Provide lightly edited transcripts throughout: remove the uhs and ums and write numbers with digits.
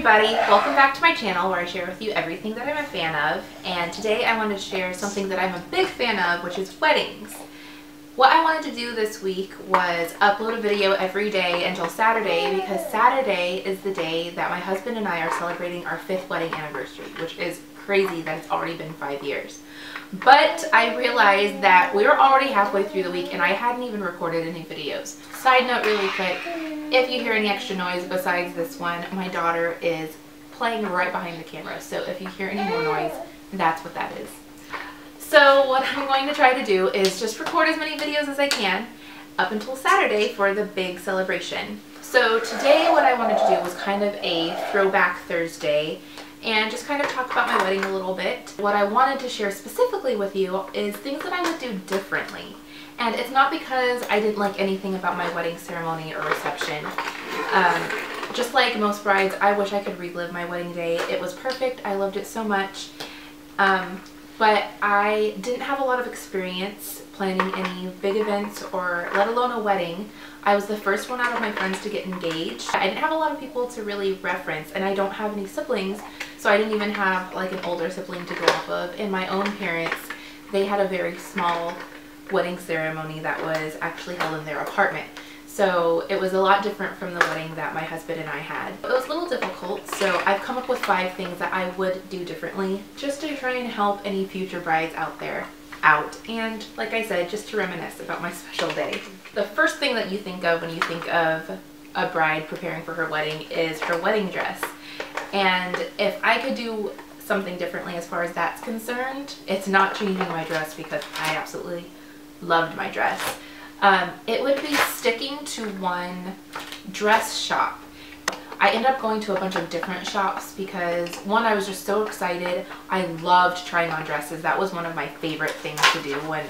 everybody, welcome back to my channel where I share with you everything that I'm a fan of, and today I wanted to share something that I'm a big fan of, which is weddings. What I wanted to do this week was upload a video every day until Saturday, because Saturday is the day that my husband and I are celebrating our 5th wedding anniversary, which is crazy that it's already been 5 years. But I realized that we were already halfway through the week and I hadn't even recorded any videos. Side note really quick, if you hear any extra noise besides this one, my daughter is playing right behind the camera. So if you hear any more noise, that's what that is. So what I'm going to try to do is just record as many videos as I can up until Saturday for the big celebration. So today what I wanted to do was kind of a throwback Thursday and just kind of talk about my wedding a little bit. What I wanted to share specifically with you is things that I would do differently. And it's not because I didn't like anything about my wedding ceremony or reception. Just like most brides, I wish I could relive my wedding day. It was perfect. I loved it so much. But I didn't have a lot of experience planning any big events or let alone a wedding. I was the first one out of my friends to get engaged. I didn't have a lot of people to really reference, and I don't have any siblings, so I didn't even have like an older sibling to go off of. And my own parents, they had a very small wedding ceremony that was actually held in their apartment. So it was a lot different from the wedding that my husband and I had. It was a little difficult, so I've come up with 5 things that I would do differently just to try and help any future brides out there out, and like I said, just to reminisce about my special day. The first thing that you think of when you think of a bride preparing for her wedding is her wedding dress. And if I could do something differently as far as that's concerned, it's not changing my dress because I absolutely loved my dress. It would be sticking to one dress shop. I ended up going to a bunch of different shops because, one, I was just so excited. I loved trying on dresses. That was one of my favorite things to do when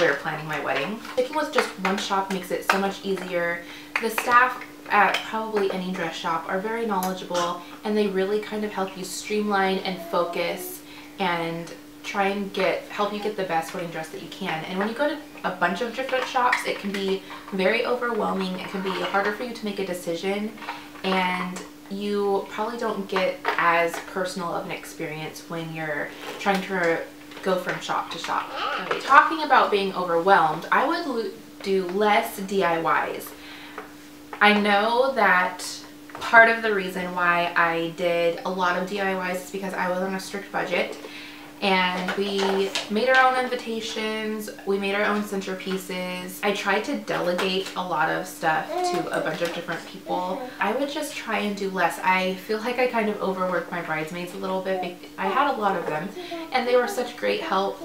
we were planning my wedding. Sticking with just one shop makes it so much easier. The staff at probably any dress shop are very knowledgeable, and they really kind of help you streamline and focus and try and help you get the best wedding dress that you can. And when you go to a bunch of different shops, it can be very overwhelming. It can be harder for you to make a decision, and you probably don't get as personal of an experience when you're trying to go from shop to shop. Okay, talking about being overwhelmed, I would do less DIYs. I know that part of the reason why I did a lot of DIYs is because I was on a strict budget, and we made our own invitations, we made our own centerpieces. I tried to delegate a lot of stuff to a bunch of different people. I would just try and do less. I feel like I kind of overworked my bridesmaids a little bit. I had a lot of them and they were such great help,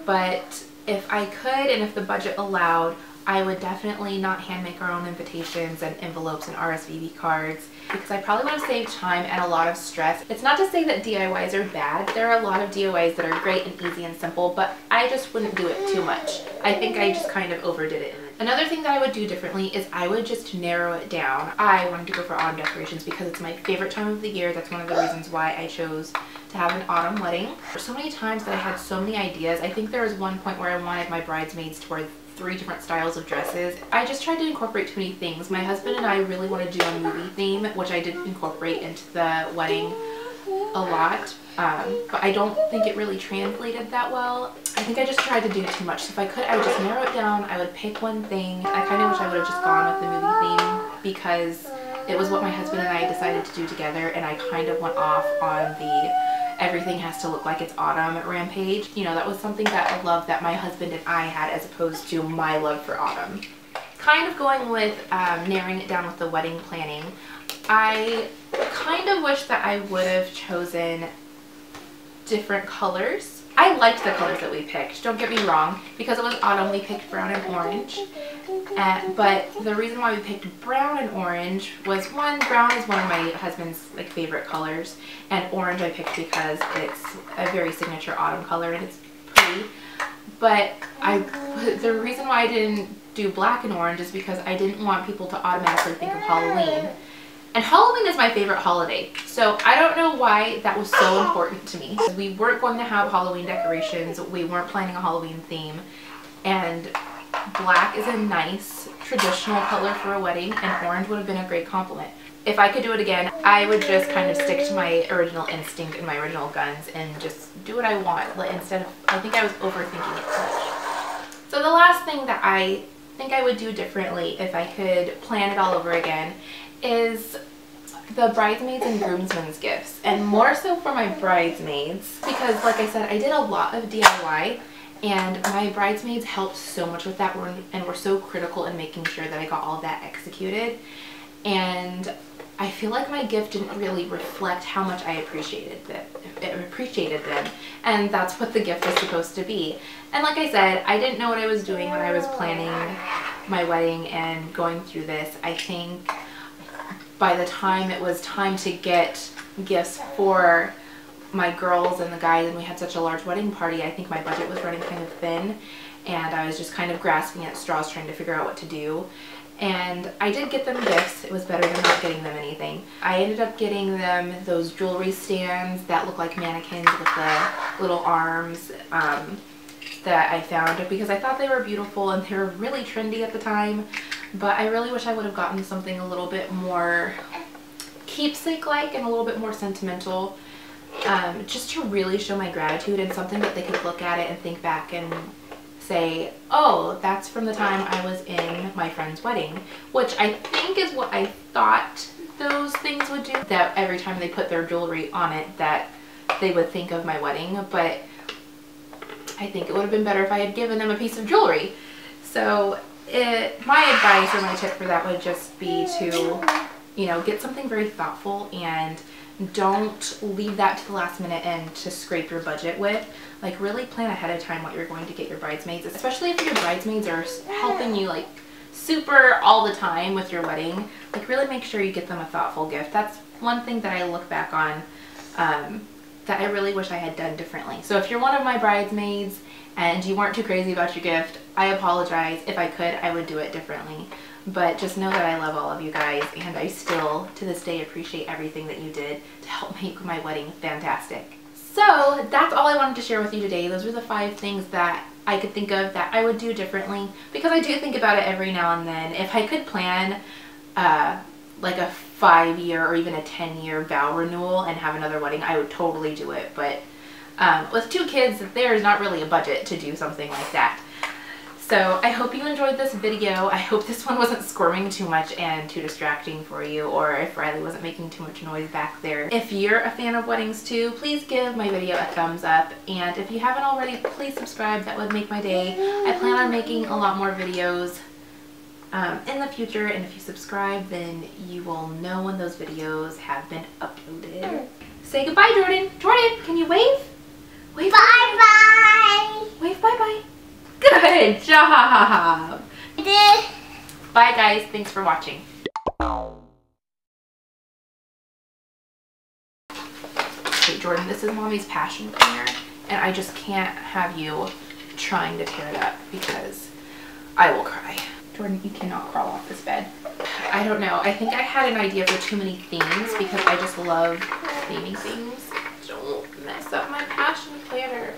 but if I could and if the budget allowed, I would definitely not hand make our own invitations and envelopes and RSVP cards, because I probably would have saved time and a lot of stress. It's not to say that DIYs are bad. There are a lot of DIYs that are great and easy and simple, but I just wouldn't do it too much. I think I just kind of overdid it. Another thing that I would do differently is I would just narrow it down. I wanted to go for autumn decorations because it's my favorite time of the year. That's one of the reasons why I chose to have an autumn wedding. For so many times that I had so many ideas. I think there was one point where I wanted my bridesmaids to wear 3 different styles of dresses. I just tried to incorporate too many things. My husband and I really wanted to do a movie theme, which I did incorporate into the wedding a lot, but I don't think it really translated that well. I think I just tried to do too much. So if I could, I would just narrow it down. I would pick one thing. I kind of wish I would have just gone with the movie theme because it was what my husband and I decided to do together, and I kind of went off on the everything has to look like it's autumn rampage. You know, that was something that I love that my husband and I had as opposed to my love for autumn. Kind of going with narrowing it down with the wedding planning, I kind of wish that I would have chosen different colors. I liked the colors that we picked, don't get me wrong. Because it was autumn, we picked brown and orange. But the reason why we picked brown and orange was, one, brown is one of my husband's favorite colors, and orange I picked because it's a very signature autumn color and it's pretty. But the reason why I didn't do black and orange is because I didn't want people to automatically think of Halloween. And Halloween is my favorite holiday, so I don't know why that was so important to me. We weren't going to have Halloween decorations, we weren't planning a Halloween theme, and black is a nice traditional color for a wedding, and orange would have been a great complement. if I could do it again, I would just kind of stick to my original instinct and my original guns and just do what I want instead of, I think I was overthinking it too much. So the last thing that I think I would do differently if I could plan it all over again is the bridesmaids and groomsmen's gifts, and more so for my bridesmaids, because like I said, I did a lot of DIY and my bridesmaids helped so much with that and were so critical in making sure that I got all of that executed, and I feel like my gift didn't really reflect how much I appreciated them, and that's what the gift was supposed to be. And like I said, I didn't know what I was doing when I was planning my wedding and going through this. I think by the time it was time to get gifts for my girls and the guys, and we had such a large wedding party, I think my budget was running kind of thin, and I was just kind of grasping at straws trying to figure out what to do. And I did get them gifts. It was better than not getting them anything. I ended up getting them those jewelry stands that look like mannequins with the little arms that I found because I thought they were beautiful and they were really trendy at the time. But I really wish I would have gotten something a little bit more keepsake-like and a little bit more sentimental, just to really show my gratitude and something that they could look at it and think back and say, oh, that's from the time I was in my friend's wedding, which I think is what I thought those things would do, that every time they put their jewelry on it that they would think of my wedding. But I think it would have been better if I had given them a piece of jewelry. So my advice or my tip for that would just be to, you know, get something very thoughtful and don't leave that to the last minute and to scrape your budget with. Like, really plan ahead of time what you're going to get your bridesmaids, especially if your bridesmaids are helping you like super all the time with your wedding. Like, really make sure you get them a thoughtful gift. That's one thing that I look back on that I really wish I had done differently. So if you're one of my bridesmaids and you weren't too crazy about your gift, I apologize. If I could, I would do it differently. But just know that I love all of you guys, and I still, to this day, appreciate everything that you did to help make my wedding fantastic. So that's all I wanted to share with you today. Those were the 5 things that I could think of that I would do differently, because I do think about it every now and then. If I could plan like a 5-year or even a 10-year vow renewal and have another wedding, I would totally do it. But with 2 kids, there's not really a budget to do something like that. So I hope you enjoyed this video. I hope this one wasn't squirming too much and too distracting for you, or if Riley wasn't making too much noise back there. If you're a fan of weddings too, please give my video a thumbs up. And if you haven't already, please subscribe. That would make my day. I plan on making a lot more videos in the future, and if you subscribe, then you will know when those videos have been uploaded. Say goodbye, Jordan. Jordan, can you wave? Wave bye-bye. Wave bye-bye. Good job! Bye guys, thanks for watching. Okay Jordan, this is Mommy's passion planner, and I just can't have you trying to tear it up because I will cry. Jordan, you cannot crawl off this bed. I don't know, I think I had an idea for too many themes because I just love theming things. Don't mess up my passion planner.